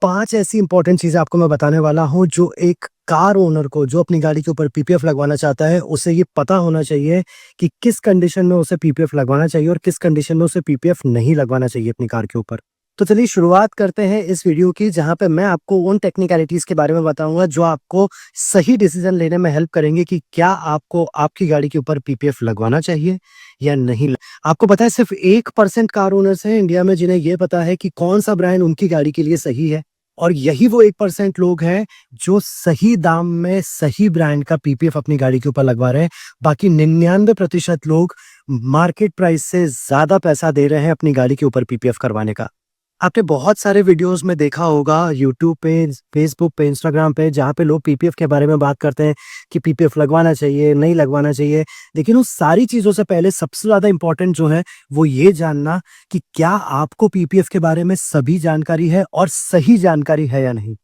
5 ऐसी इंपॉर्टेंट चीज़ें आपको मैं बताने वाला हूँ जो एक कार ओनर को जो अपनी गाड़ी के ऊपर पीपीएफ लगवाना चाहता है, उसे ये पता होना चाहिए कि किस कंडीशन में उसे पीपीएफ लगवाना चाहिए और किस कंडीशन में उसे पीपीएफ नहीं लगवाना चाहिए अपनी कार के ऊपर। तो चलिए शुरुआत करते हैं इस वीडियो की, जहाँ पे मैं आपको उन टेक्निकलिटीज़ के बारे में बताऊँगा जो आपको सही डिसीज़न लेने में हेल्प करेंगे कि क्या आपको आपकी गाड़ी के ऊपर पीपीएफ लगवाना चाहिए या नहीं। आपको पता है सिर्फ 1% कार ओनर्स हैं इंडिया में जिन्हें ये पता है कि कौन-सा ब्रांड उनकी गाड़ी के लिए सही है, और यही वो 1% लोग हैं जो सही दाम में सही ब्रांड का पीपीएफ अपनी गाड़ी के ऊपर लगवा रहे हैं। बाकी 99% लोग मार्केट प्राइस से ज़्यादा पैसा दे रहे हैं अपनी गाड़ी के ऊपर पीपीएफ करवाने का। आपने बहुत सारे वीडियोस में देखा होगा यूट्यूब पे, फेसबुक पे, इंस्टाग्राम पे, जहाँ पे लोग पीपीएफ के बारे में बात करते हैं कि पीपीएफ लगवाना चाहिए, नहीं लगवाना चाहिए। लेकिन उन सारी चीज़ों से पहले सबसे ज़्यादा इम्पोर्टेंट जो है वो ये जानना कि क्या आपको पीपीएफ के बारे में सभी जानकारी है और सही जानकारी है या नहीं।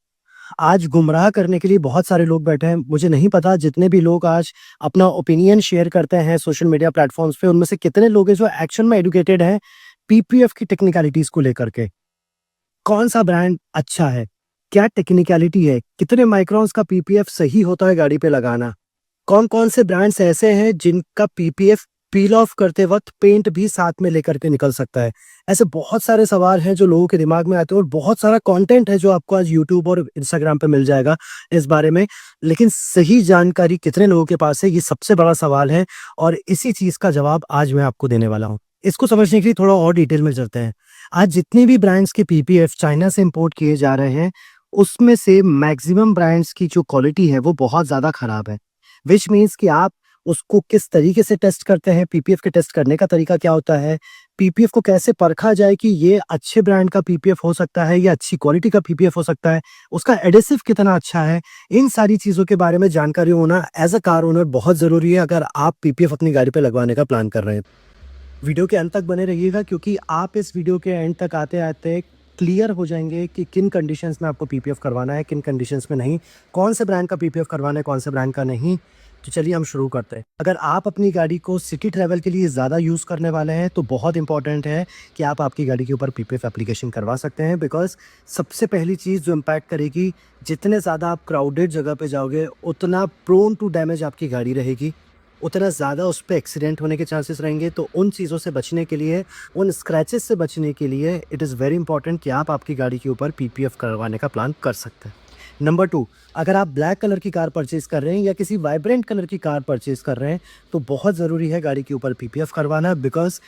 आज गुमराह करने के लिए बहुत सारे लोग बैठे हैं। मुझे नहीं पता जितने भी लोग आज अपना ओपिनियन शेयर करते हैं सोशल मीडिया प्लेटफ़ॉर्म्स पे, उनमें से कितने लोग हैं जो एक्शन में एजुकेटेड हैं पीपीएफ की टेक्निकलिटीज़ को लेकर के। कौन-सा ब्रांड अच्छा है? क्या टेक्निकलिटी है? कितने माइक्रोन्स का पीपीएफ सही होता है गाड़ी पे लगाना? कौन-कौन से ब्रांड्स ऐसे हैं जिनका पीपीएफ पील ऑफ करते वक़्त पेंट भी साथ में लेकर के निकल सकता है? ऐसे बहुत सारे सवाल हैं जो लोगों के दिमाग में आते हैं और बहुत सारा कंटेंट है जो आपको आज यूट्यूब और इंस्टाग्राम पे मिल जाएगा इस बारे में। लेकिन सही जानकारी कितने लोगों के पास है, ये सबसे बड़ा सवाल है और इसी चीज़ का जवाब आज मैं आपको देने वाला हूँ। इसको समझने के लिए थोड़ा और डिटेल में चलते हैं। आज जितने भी ब्रांड्स के पीपीएफ चाइना से इंपोर्ट किए जा रहे हैं, उसमें से मैक्सिमम ब्रांड्स की जो क्वालिटी है वो बहुत ज़्यादा खराब है। व्हिच मीन्स कि आप उसको किस तरीके से टेस्ट करते हैं, पीपीएफ के टेस्ट करने का तरीका क्या होता है, पीपीएफ को कैसे परखा जाए कि ये अच्छे ब्रांड का पीपीएफ हो सकता है या अच्छी क्वालिटी का पीपीएफ हो सकता है, उसका एडेसिव कितना अच्छा है, इन सारी चीज़ों के बारे में जानकारी होना एज़ अ कार ओनर बहुत ज़रूरी है अगर आप पीपीएफ अपनी गाड़ी पे लगवाने का प्लान कर रहे हैं। वीडियो के अंत तक बने रहिएगा क्योंकि आप इस वीडियो के एंड तक आते-आते क्लियर हो जाएँगे कि किन कंडीशंस में आपको पीपीएफ करवाना है, किन कंडीशंस में नहीं, कौन से ब्रांड का पीपीएफ करवाना है, कौन से ब्रांड का नहीं। तो चलिए हम शुरू करते हैं। अगर आप अपनी गाड़ी को सिटी ट्रैवल के लिए ज़्यादा यूज़ करने वाले हैं तो बहुत इंपॉर्टेंट है कि आप आपकी गाड़ी के ऊपर पीपीएफ एप्लीकेशन करवा सकते हैं, बिकॉज़ सबसे पहली चीज़ जो इम्पैक्ट करेगी, जितने ज़्यादा आप क्राउडेड जगह पे जाओगे, उतना प्रोन टू डैमेज आपकी गाड़ी रहेगी, उतना ज़्यादा उस पे एक्सीडेंट होने के चांसेस रहेंगे। तो उन चीज़ों से बचने के लिए, उन स्क्रैचेस से बचने के लिए इट इज़ वेरी इंपॉर्टेंट कि आप आपकी गाड़ी के ऊपर पीपीएफ करवाने का प्लान कर सकते हैं। नंबर 2, अगर आप ब्लैक कलर की कार परचेज़ कर रहे हैं या किसी वाइब्रेंट कलर की कार परचेज़ कर रहे हैं, तो बहुत ज़रूरी है गाड़ी के ऊपर पीपीएफ करवाना, बिकॉज़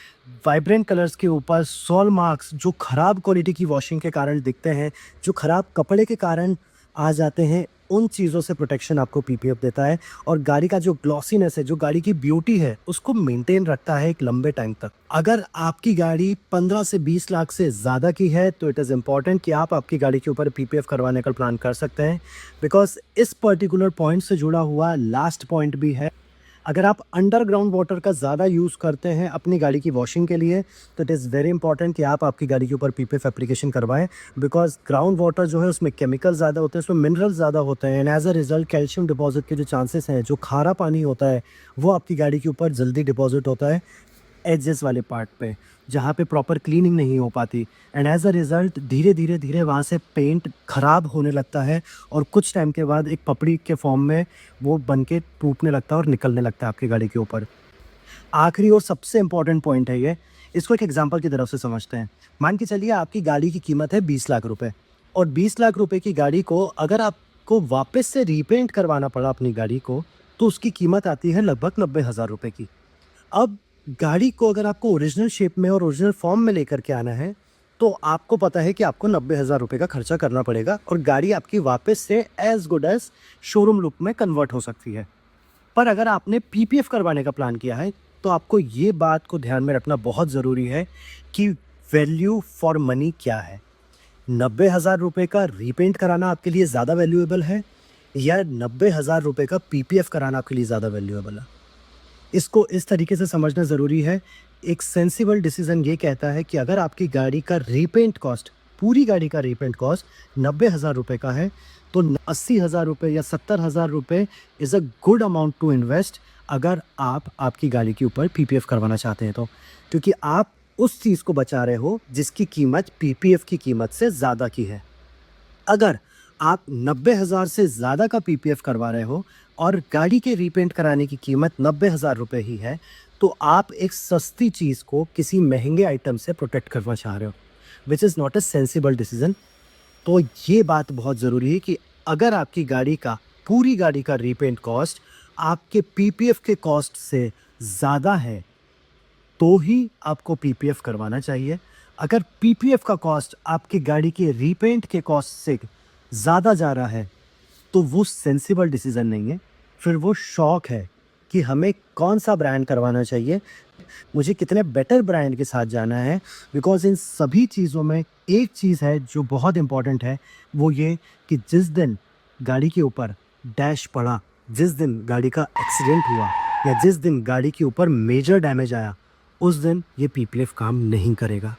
वाइब्रेंट कलर्स के ऊपर सॉल मार्क्स जो ख़राब क्वालिटी की वॉशिंग के कारण दिखते हैं, जो ख़राब कपड़े के कारण आ जाते हैं, उन चीज़ों से प्रोटेक्शन आपको पीपीएफ देता है और गाड़ी का जो ग्लॉसीनेस है, जो गाड़ी की ब्यूटी है, उसको मेंटेन रखता है एक लंबे टाइम तक। अगर आपकी गाड़ी 15 से 20 लाख से ज़्यादा की है, तो इट इज़ इम्पॉर्टेंट कि आप आपकी गाड़ी के ऊपर पीपीएफ करवाने का प्लान कर सकते हैं, बिकॉज़ इस पर्टिकुलर पॉइंट से जुड़ा हुआ लास्ट पॉइंट भी है। अगर आप अंडरग्राउंड वाटर का ज़्यादा यूज़ करते हैं अपनी गाड़ी की वॉशिंग के लिए, तो इट इज़ वेरी इंपॉर्टेंट कि आप आपकी गाड़ी के ऊपर पीपीएफ एप्लीकेशन करवाएं, बिकॉज़ ग्राउंड वाटर जो है उसमें केमिकल ज़्यादा होते हैं, उसमें मिनरल्स ज़्यादा होते हैं, and as a result calcium deposit के जो चांसेस हैं, जो खारा पानी होता है, वो आपकी गाड़ी के ऊपर जल्दी डिपॉजिट होता है एजेस वाले पार्ट पे, जहाँ पे प्रॉपर क्लीनिंग नहीं हो पाती, एंड एज अ रिज़ल्ट धीरे-धीरे वहाँ से पेंट खराब होने लगता है और कुछ टाइम के बाद एक पपड़ी के फॉर्म में वो बन के टूटने लगता है और निकलने लगता है आपकी गाड़ी के ऊपर। आखिरी और सबसे इम्पोर्टेंट पॉइंट है ये, इसको एक एग्जांपल की तरफ से समझते हैं। मान के चलिए आपकी गाड़ी की कीमत है 20 लाख रुपए, और 20 लाख रुपए की गाड़ी को अगर आपको वापस से रीपेंट करवाना पड़ा अपनी गाड़ी को, तो उसकी कीमत आती है लगभग 90,000 रुपए की। अब गाड़ी को अगर आपको ओरिजिनल शेप में और ओरिजिनल फॉर्म में लेकर के आना है, तो आपको पता है कि आपको 90,000 रुपए का खर्चा करना पड़ेगा और गाड़ी आपकी वापस से as good as showroom look में कन्वर्ट हो सकती है। पर अगर आपने पीपीएफ करवाने का प्लान किया है, तो आपको ये बात को ध्यान में रखना बहुत ज़रूरी है कि वैल्यू फॉर मनी क्या है। 90,000 रुपए का रीपेंट कराना आपके लिए ज़्यादा वैल्यूएबल है या 90,000 रुपए का पीपीएफ कराना आपके लिए ज़्यादा वैल्यूएबल है? इसको इस तरीके से समझना ज़रूरी है। एक सेंसिबल डिसीज़न ये कहता है कि अगर आपकी गाड़ी का रीपेंट कॉस्ट, पूरी गाड़ी का रीपेंट कॉस्ट 90,000 रुपए का है, तो 80,000 रुपए या 70,000 रुपए is a good amount to invest अगर आप आपकी गाड़ी के ऊपर पीपीएफ करवाना चाहते हैं तो। क्योंकि आप उस चीज़ को बचा रहे हो जिसकी कीमत पीपीएफ की कीमत से ज़्यादा की है। अगर आप 90,000 से ज़्यादा का पीपीएफ करवा रहे हो और गाड़ी के रीपेंट कराने की कीमत 90,000 रुपए ही है, तो आप एक सस्ती चीज़ को किसी महँगे आइटम से प्रोटेक्ट करना चाह रहे हो, which is not a sensible decision. तो ये बात बहुत ज़रूरी है कि अगर आपकी गाड़ी का पूरी गाड़ी का रीपेंट कॉस्ट आपके पीपीएफ के कॉस्ट से ज़्यादा है, तो ही आपको पीपीएफ करवाना चाहिए। अगर पीपीएफ का कॉस्ट आपकी गाड़ी के रीपेंट के कॉस्ट से ज़्यादा जा रहा है, तो वो सेंसिबल डिसीज़न नहीं है, फिर वो शौक है कि हमें कौन-सा ब्रांड करवाना चाहिए, मुझे कितने बेटर ब्रांड के साथ जाना है। बिकॉज़ इन सभी चीज़ों में एक चीज़ है जो बहुत इम्पोर्टेंट है, वो ये कि जिस दिन गाड़ी के ऊपर डैश पड़ा, जिस दिन गाड़ी का एक्सीडेंट हुआ या जिस दिन गाड़ी के ऊपर मेजर डैमेज आया, उस दिन ये पीपीएफ काम नहीं करेगा।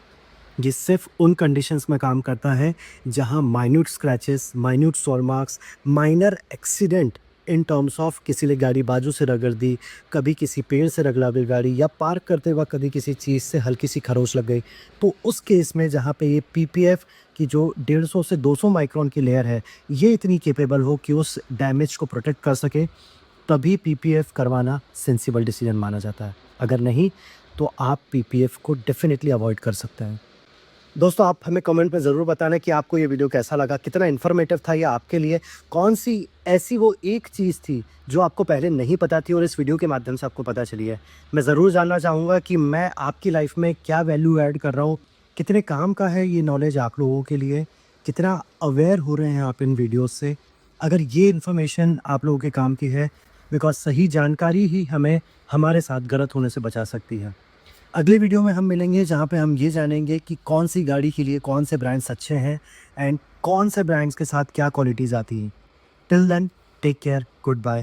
ये सिर्फ़ उन कंडीशंस में काम करता है जहाँ minute scratches, minute swirl marks, minor accident in terms of किसी ने गाड़ी बाजू से रगड़ दी, कभी किसी पेड़ से रगड़ा दी गाड़ी या पार्क करते वक़्त कभी किसी चीज़ से हल्की सी खरोंच लग गई। तो उस केस में जहाँ पे ये पीपीएफ की जो 150 से 200 माइक्रोन की लेयर है, ये इतनी कैपेबल हो कि उस डैमेज को प्रोटेक्ट कर सके, तभी पीपीएफ करवाना सेंसिबल डिसीजन माना जाता है। अगर नहीं, तो आप पीपीएफ को डेफ़िनिटली अवॉइड कर सकते हैं। दोस्तों, आप हमें कमेंट में ज़रूर बताना कि आपको ये वीडियो कैसा लगा, कितना इन्फॉर्मेटिव था या आपके लिए कौन-सी ऐसी वो एक चीज़ थी जो आपको पहले नहीं पता थी और इस वीडियो के माध्यम से आपको पता चली है। मैं ज़रूर जानना चाहूँगा कि मैं आपकी लाइफ़ में क्या वैल्यू ऐड कर रहा हूँ, कितने काम का है ये नॉलेज आप लोगों के लिए, कितना अवेयर हो रहे हैं आप इन वीडियोज़ से। अगर ये इन्फॉर्मेशन आप लोगों के काम की है, बिकॉज़ सही जानकारी ही हमें हमारे साथ गलत होने से बचा सकती है। अगली वीडियो में हम मिलेंगे जहाँ पे हम ये जानेंगे कि कौन सी गाड़ी के लिए कौन से ब्रांड्स अच्छे हैं एंड कौन से ब्रांड्स के साथ क्या क्वालिटीज़ आती हैं। Till then, take care, good bye.